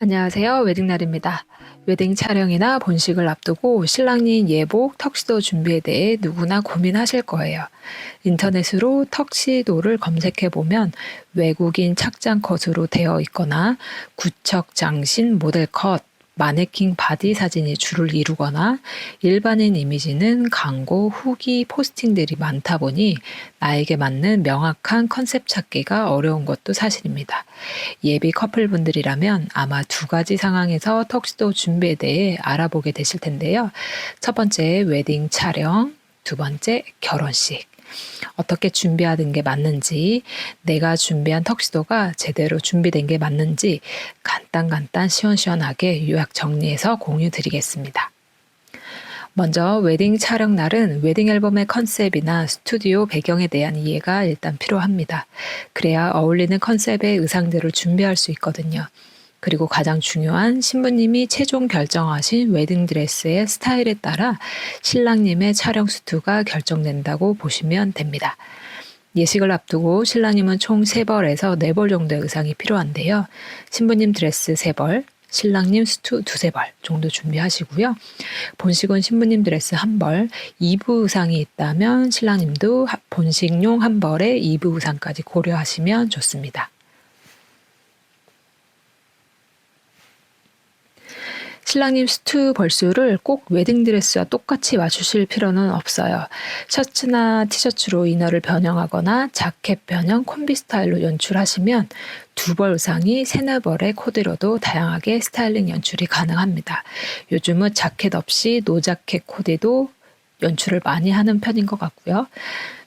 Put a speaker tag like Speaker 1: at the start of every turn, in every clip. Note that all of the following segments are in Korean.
Speaker 1: 안녕하세요. 웨딩날입니다. 웨딩 촬영이나 본식을 앞두고 신랑님 예복, 턱시도 준비에 대해 누구나 고민하실 거예요. 인터넷으로 턱시도를 검색해보면 외국인 착장 컷으로 되어 있거나 구척 장신 모델 컷, 마네킹 바디 사진이 주를 이루거나 일반인 이미지는 광고, 후기, 포스팅들이 많다 보니 나에게 맞는 명확한 컨셉 찾기가 어려운 것도 사실입니다. 예비 커플분들이라면 아마 두 가지 상황에서 턱시도 준비에 대해 알아보게 되실 텐데요. 첫 번째 웨딩 촬영, 두 번째 결혼식. 어떻게 준비하는 게 맞는지, 내가 준비한 턱시도가 제대로 준비된 게 맞는지 간단 시원시원하게 요약 정리해서 공유 드리겠습니다. 먼저 웨딩 촬영 날은 웨딩 앨범의 컨셉이나 스튜디오 배경에 대한 이해가 일단 필요합니다. 그래야 어울리는 컨셉의 의상들을 준비할 수 있거든요. 그리고 가장 중요한 신부님이 최종 결정하신 웨딩드레스의 스타일에 따라 신랑님의 촬영 수트가 결정된다고 보시면 됩니다. 예식을 앞두고 신랑님은 총 3벌에서 4벌 정도의 의상이 필요한데요. 신부님 드레스 3벌, 신랑님 수트 2-3벌 정도 준비하시고요. 본식은 신부님 드레스 1벌, 2부 의상이 있다면 신랑님도 본식용 1벌에 2부 의상까지 고려하시면 좋습니다. 신랑님 수트 벌수를 꼭 웨딩드레스와 똑같이 맞추실 필요는 없어요. 셔츠나 티셔츠로 이너를 변형하거나 자켓 변형 콤비 스타일로 연출하시면 2벌 의상이 3-4벌의 코디로도 다양하게 스타일링 연출이 가능합니다. 요즘은 자켓 없이 노자켓 코디도 연출을 많이 하는 편인 것 같고요.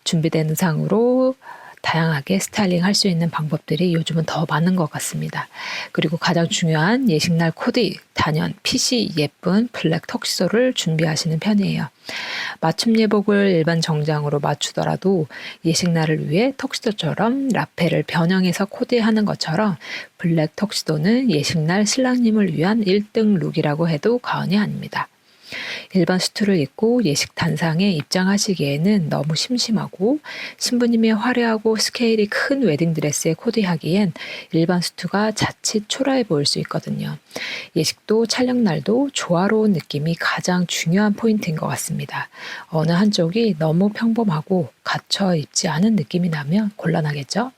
Speaker 1: 준비된 의상으로 다양하게 스타일링 할 수 있는 방법들이 요즘은 더 많은 것 같습니다. 그리고 가장 중요한 예식날 코디, 단연 핏이 예쁜 블랙 턱시도를 준비하시는 편이에요. 맞춤 예복을 일반 정장으로 맞추더라도 예식날을 위해 턱시도처럼 라펠을 변형해서 코디하는 것처럼 블랙 턱시도는 예식날 신랑님을 위한 1등 룩이라고 해도 과언이 아닙니다. 일반 수트를 입고 예식 단상에 입장하시기에는 너무 심심하고 신부님의 화려하고 스케일이 큰 웨딩드레스에 코디하기엔 일반 수트가 자칫 초라해 보일 수 있거든요. 예식도 촬영날도 조화로운 느낌이 가장 중요한 포인트인 것 같습니다. 어느 한쪽이 너무 평범하고 갖춰 입지 않은 느낌이 나면 곤란하겠죠?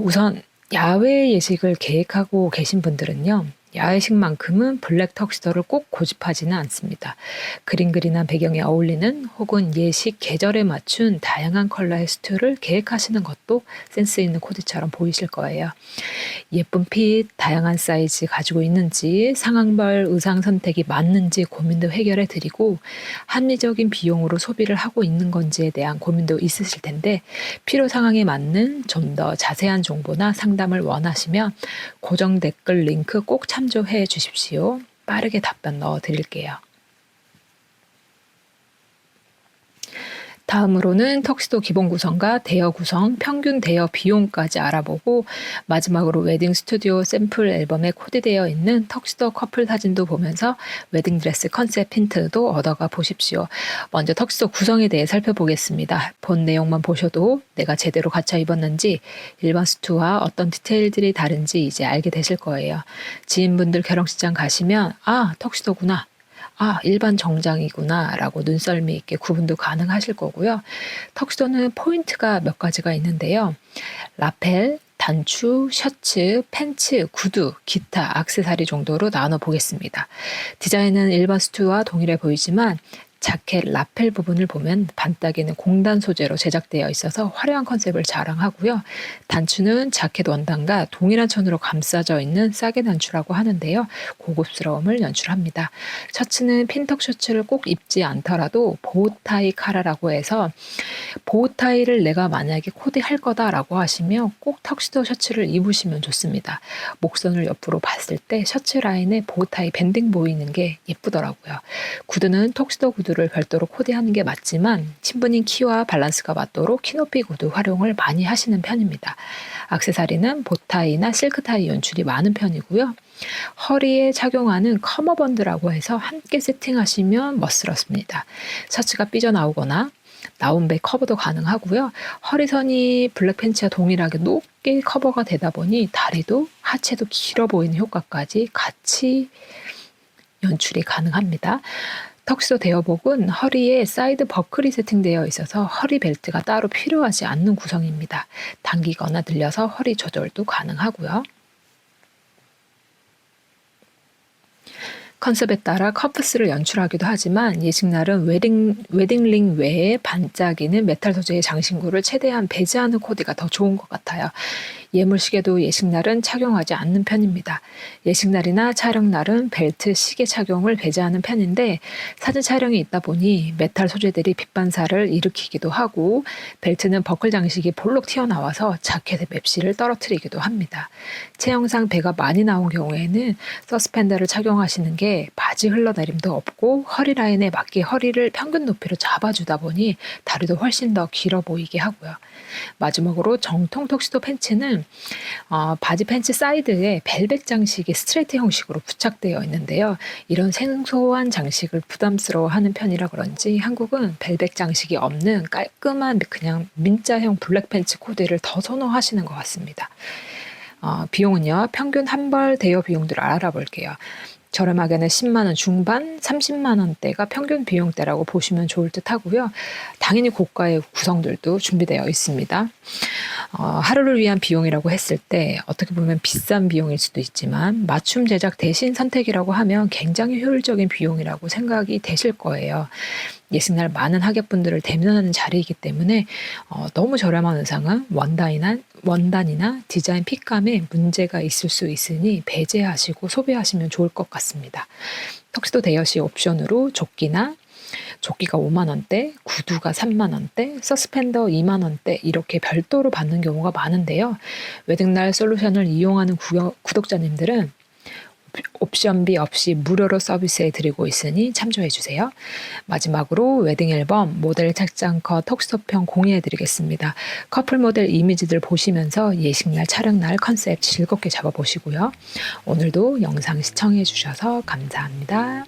Speaker 1: 우선 야외 예식을 계획하고 계신 분들은요. 야외식만큼은 블랙 턱시도를 꼭 고집하지는 않습니다. 그린그린한 배경에 어울리는 혹은 예식 계절에 맞춘 다양한 컬러의 수트를 계획하시는 것도 센스 있는 코디처럼 보이실 거예요. 예쁜 핏, 다양한 사이즈 가지고 있는지 상황별 의상 선택이 맞는지 고민도 해결해 드리고 합리적인 비용으로 소비를 하고 있는 건지에 대한 고민도 있으실 텐데 필요 상황에 맞는 좀 더 자세한 정보나 상담을 원하시면 고정 댓글 링크 꼭 참조해 주십시오. 빠르게 답변 넣어 드릴게요. 다음으로는 턱시도 기본 구성과 대여 구성, 평균 대여 비용까지 알아보고 마지막으로 웨딩 스튜디오 샘플 앨범에 코디되어 있는 턱시도 커플 사진도 보면서 웨딩드레스 컨셉 힌트도 얻어가 보십시오. 먼저 턱시도 구성에 대해 살펴보겠습니다. 본 내용만 보셔도 내가 제대로 갖춰 입었는지 일반 수트와 어떤 디테일들이 다른지 이제 알게 되실 거예요. 지인분들 결혼식장 가시면 턱시도구나. 일반 정장이구나 라고 눈썰미 있게 구분도 가능하실 거고요. 턱시도는 포인트가 몇 가지가 있는데요. 라펠, 단추, 셔츠, 팬츠, 구두, 기타, 액세서리 정도로 나눠 보겠습니다. 디자인은 일반 수트와 동일해 보이지만 자켓 라펠 부분을 보면 반따기는 공단 소재로 제작되어 있어서 화려한 컨셉을 자랑하고요. 단추는 자켓 원단과 동일한 천으로 감싸져 있는 싸게 단추라고 하는데요. 고급스러움을 연출합니다. 셔츠는 핀턱 셔츠를 꼭 입지 않더라도 보호타이 카라라고 해서 보호타이를 내가 만약에 코디할 거다라고 하시면 꼭 턱시도 셔츠를 입으시면 좋습니다. 목선을 옆으로 봤을 때 셔츠 라인에 보호타이 밴딩 보이는 게 예쁘더라고요. 구두는 턱시도 구두를 별도로 코디하는 게 맞지만 신부님 키와 밸런스가 맞도록 키높이 구두 활용을 많이 하시는 편입니다. 액세서리는 보타이나 실크타이 연출이 많은 편이고요. 허리에 착용하는 커머번드라고 해서 함께 세팅하시면 멋스럽습니다. 셔츠가 삐져나오거나 라운백 커버도 가능하고요. 허리선이 블랙 팬츠와 동일하게 높게 커버가 되다 보니 다리도 하체도 길어 보이는 효과까지 같이 연출이 가능합니다. 턱시도 대여복은 허리에 사이드 버클이 세팅되어 있어서 허리 벨트가 따로 필요하지 않는 구성입니다. 당기거나 늘려서 허리 조절도 가능하고요. 컨셉에 따라 커프스를 연출하기도 하지만 예식날은 웨딩링 외에 반짝이는 메탈 소재의 장신구를 최대한 배제하는 코디가 더 좋은 것 같아요. 예물시계도 예식날은 착용하지 않는 편입니다. 예식날이나 촬영날은 벨트, 시계 착용을 배제하는 편인데 사진 촬영이 있다 보니 메탈 소재들이 빛 반사를 일으키기도 하고 벨트는 버클 장식이 볼록 튀어나와서 자켓의 맵시를 떨어뜨리기도 합니다. 체형상 배가 많이 나온 경우에는 서스펜더를 착용하시는 게 바지 흘러내림도 없고 허리 라인에 맞게 허리를 평균 높이로 잡아주다 보니 다리도 훨씬 더 길어 보이게 하고요. 마지막으로 정통 턱시도 팬츠는 바지 팬츠 사이드에 벨벳 장식이 스트레이트 형식으로 부착되어 있는데요. 이런 생소한 장식을 부담스러워하는 편이라 그런지 한국은 벨벳 장식이 없는 깔끔한 그냥 민자형 블랙 팬츠 코디를 더 선호하시는 것 같습니다. 비용은요. 평균 한 벌 대여 비용들을 알아볼게요. 저렴하게는 10만 원 중반, 30만 원대가 평균 비용대라고 보시면 좋을 듯 하고요. 당연히 고가의 구성들도 준비되어 있습니다. 하루를 위한 비용이라고 했을 때 어떻게 보면 비싼 비용일 수도 있지만 맞춤 제작 대신 선택이라고 하면 굉장히 효율적인 비용이라고 생각이 되실 거예요. 예식날 많은 하객분들을 대면하는 자리이기 때문에 너무 저렴한 의상은 원단이나 디자인 핏감에 문제가 있을 수 있으니 배제하시고 소비하시면 좋을 것 같습니다. 턱시도 대여시 옵션으로 조끼가 5만 원대, 구두가 3만 원대, 서스펜더 2만 원대 이렇게 별도로 받는 경우가 많은데요. 웨딩날 솔루션을 이용하는 구독자님들은 옵션비 없이 무료로 서비스해 드리고 있으니 참조해 주세요. 마지막으로 웨딩 앨범 모델 착장컷 턱시도편 공유해 드리겠습니다. 커플 모델 이미지들 보시면서 예식날 촬영날 컨셉 즐겁게 잡아보시고요. 오늘도 영상 시청해 주셔서 감사합니다.